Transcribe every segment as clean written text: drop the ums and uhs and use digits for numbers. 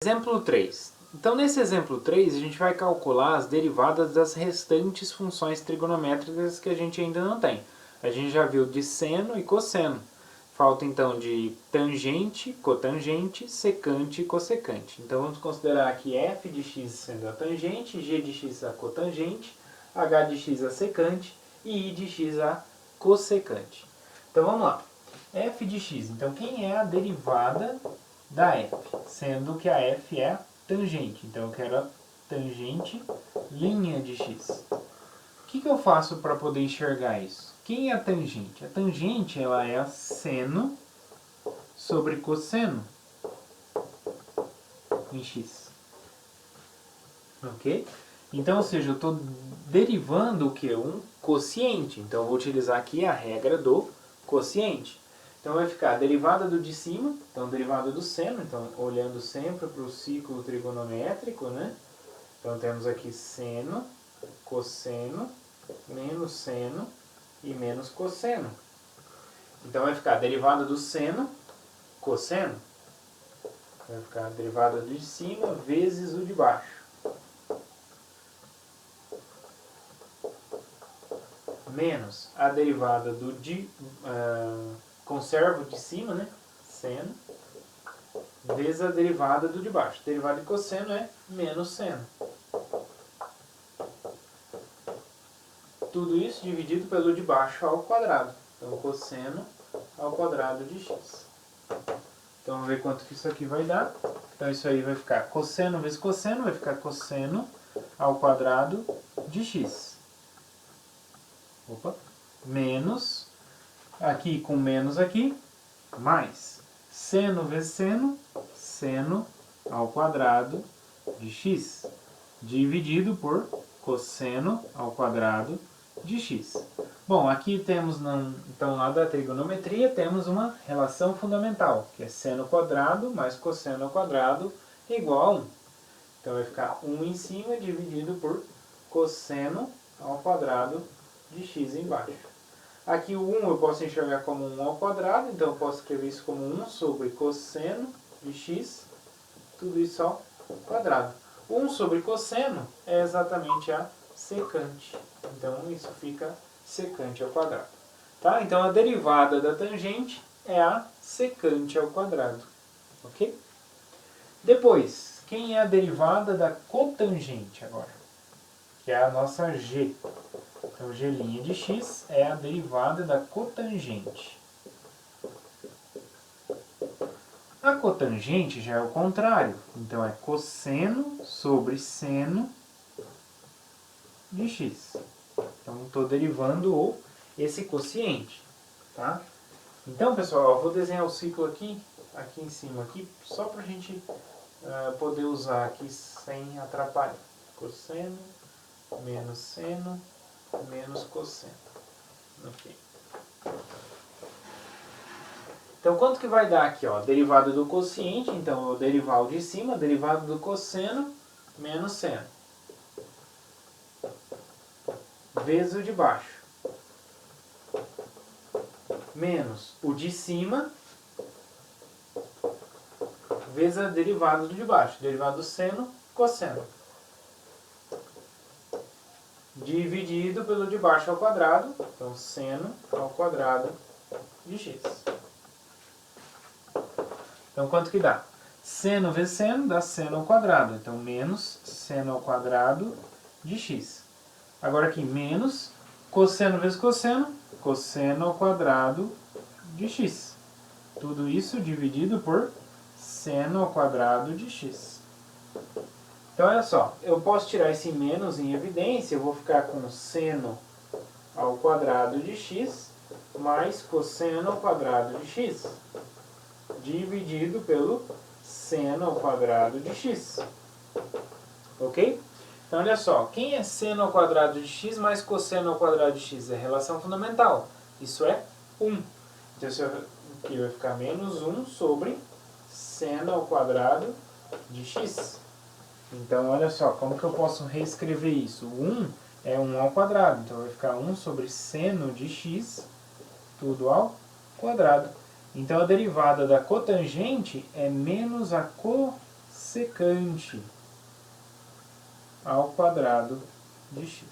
Exemplo 3. Então, nesse exemplo 3, a gente vai calcular as derivadas das restantes funções trigonométricas que a gente ainda não tem. A gente já viu de seno e cosseno. Falta, então, de tangente, cotangente, secante e cossecante. Então, vamos considerar aqui f de x sendo a tangente, g de x a cotangente, h de x a secante e i de x a cossecante. Então, vamos lá. F de x. Então, quem é a derivada da f? Sendo que a f é a tangente. Então, eu quero a tangente linha de x. O que eu faço para poder enxergar isso? Quem é a tangente? A tangente ela é a seno sobre cosseno em x. Ok? Então, ou seja, eu estou derivando o que? Um quociente. Então, eu vou utilizar aqui a regra do quociente. Então, vai ficar a derivada do de cima, então, derivada do seno. Então, olhando sempre para o ciclo trigonométrico, né? Então, temos aqui seno, cosseno, menos seno e menos cosseno. Então, vai ficar a derivada do seno, cosseno. Vai ficar a derivada do de cima vezes o de baixo. Menos a derivada do de... conservo de cima, né? Seno. Vezes a derivada do de baixo. Derivada de cosseno é menos seno. Tudo isso dividido pelo de baixo ao quadrado. Então, cosseno ao quadrado de x. Então, vamos ver quanto que isso aqui vai dar. Então, isso aí vai ficar cosseno vezes cosseno, vai ficar cosseno ao quadrado de x. Opa. Menos, aqui com menos aqui, mais seno vezes seno, seno ao quadrado de x, dividido por cosseno ao quadrado de x. Bom, aqui temos, então, lá da trigonometria, temos uma relação fundamental, que é seno quadrado mais cosseno ao quadrado igual a 1. Então, vai ficar 1 em cima dividido por cosseno ao quadrado de x embaixo. Aqui o 1 eu posso enxergar como 1 ao quadrado, então eu posso escrever isso como 1 sobre cosseno de x, tudo isso ao quadrado. 1 sobre cosseno é exatamente a secante, então isso fica secante ao quadrado. Tá? Então a derivada da tangente é a secante ao quadrado. Ok? Depois, quem é a derivada da cotangente agora? Que é a nossa g. Então, g' de x é a derivada da cotangente. A cotangente já é o contrário. Então, é cosseno sobre seno de x. Então, estou derivando esse quociente. Tá? Então, pessoal, eu vou desenhar o ciclo aqui em cima, só para a gente poder usar aqui sem atrapalhar. Cosseno, menos seno, menos cosseno. Ok. Então, quanto que vai dar aqui? Ó? Derivada do quociente, então eu vou derivar o de cima, derivada do cosseno, menos seno. Vezes o de baixo. Menos o de cima, vezes a derivada do de baixo. Derivada do seno, cosseno. Dividido pelo de baixo ao quadrado, então seno ao quadrado de x. Então, quanto que dá? Seno vezes seno dá seno ao quadrado, então menos seno ao quadrado de x. Agora aqui, menos cosseno vezes cosseno, cosseno ao quadrado de x. Tudo isso dividido por seno ao quadrado de x. Então, olha só, eu posso tirar esse menos em evidência, eu vou ficar com seno ao quadrado de x mais cosseno ao quadrado de x, dividido pelo seno ao quadrado de x. Ok? Então, olha só, quem é seno ao quadrado de x mais cosseno ao quadrado de x? É relação fundamental. Isso é 1. Então, isso aqui vai ficar menos 1 sobre seno ao quadrado de x. Então, olha só, como que eu posso reescrever isso? 1 é 1 ao quadrado, então vai ficar 1 sobre seno de x, tudo ao quadrado. Então, a derivada da cotangente é menos a secante ao quadrado de x.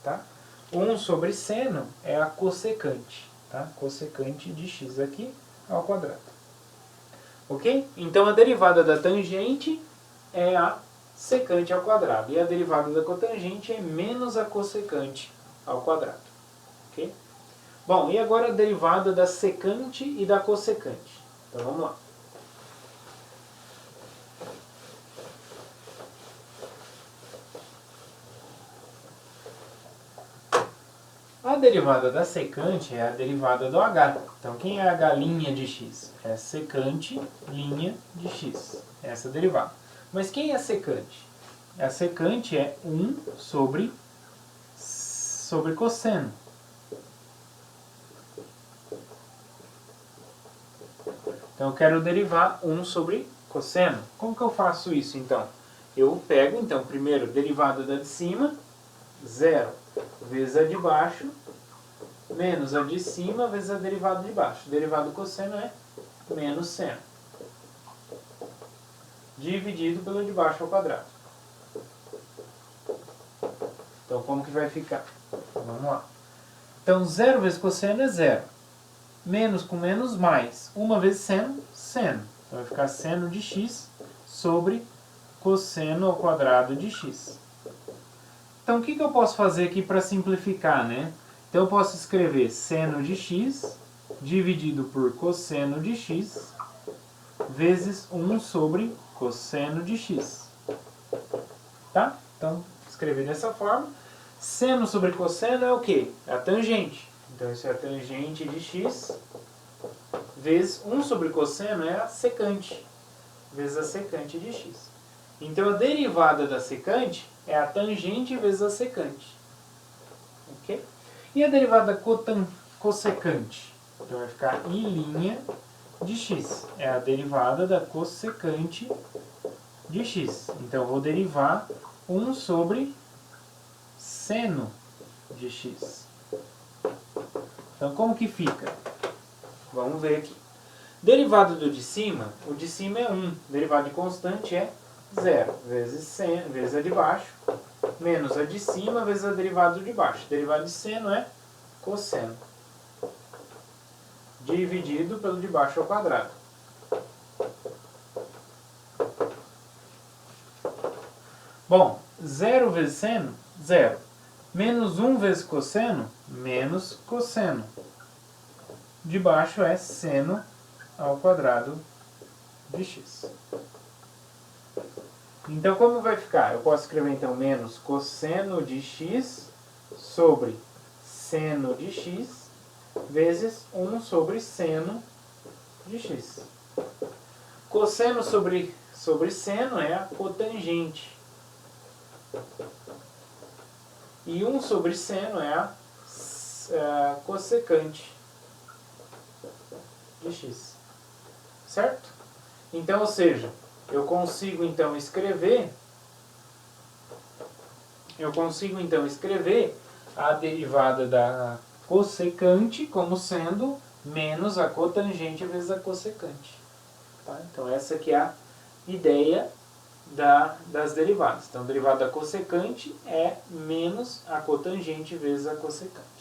Tá? 1 sobre seno é a cossecante. Tá? Cossecante de x aqui ao quadrado. Ok? Então a derivada da tangente é a secante ao quadrado. E a derivada da cotangente é menos a cossecante ao quadrado. Ok? Bom, e agora a derivada da secante e da cossecante. Então vamos lá. A derivada da secante é a derivada do h. Então, quem é h' de x? É secante linha de x. Essa é a derivada. Mas quem é a secante? A secante é 1 sobre cosseno. Então, eu quero derivar 1 sobre cosseno. Como que eu faço isso, então? Eu pego, então, primeiro, derivada da de cima, 0 vezes a de baixo, menos a de cima vezes a derivada de baixo. Derivada do cosseno é menos seno, dividido pelo de baixo ao quadrado. Então, como que vai ficar? Vamos lá. Então, 0 vezes cosseno é 0. Menos com menos, mais. 1 vezes seno, seno. Então, vai ficar seno de x sobre cosseno ao quadrado de x. Então, o que eu posso fazer aqui para simplificar, né? Então, eu posso escrever seno de x dividido por cosseno de x vezes 1 sobre cosseno de x. Tá? Então, escrever dessa forma. Seno sobre cosseno é o quê? É a tangente. Então, isso é a tangente de x vezes 1 sobre cosseno é a secante, vezes a secante de x. Então, a derivada da secante é a tangente vezes a secante. Ok? E a derivada cossecante? Então, vai ficar I' de x. É a derivada da cossecante de x. Então, eu vou derivar 1 sobre seno de x. Então, como que fica? Vamos ver aqui. Derivada do de cima, o de cima é 1. Derivada de constante é 0 vezes seno, vezes a de baixo, menos a de cima vezes a derivada de baixo. Derivada de seno é cosseno, dividido pelo de baixo ao quadrado. Bom, 0 vezes seno, 0. Menos 1 vezes cosseno, menos cosseno. De baixo é seno ao quadrado de x. Então, como vai ficar? Eu posso escrever, então, menos cosseno de x sobre seno de x vezes 1 sobre seno de x. Cosseno sobre seno é a cotangente. E 1 sobre seno é a cossecante de x. Certo? Então, ou seja, eu consigo então escrever a derivada da cossecante como sendo menos a cotangente vezes a cossecante. Tá? Então, essa aqui é a ideia das derivadas. Então, a derivada da cossecante é menos a cotangente vezes a cossecante.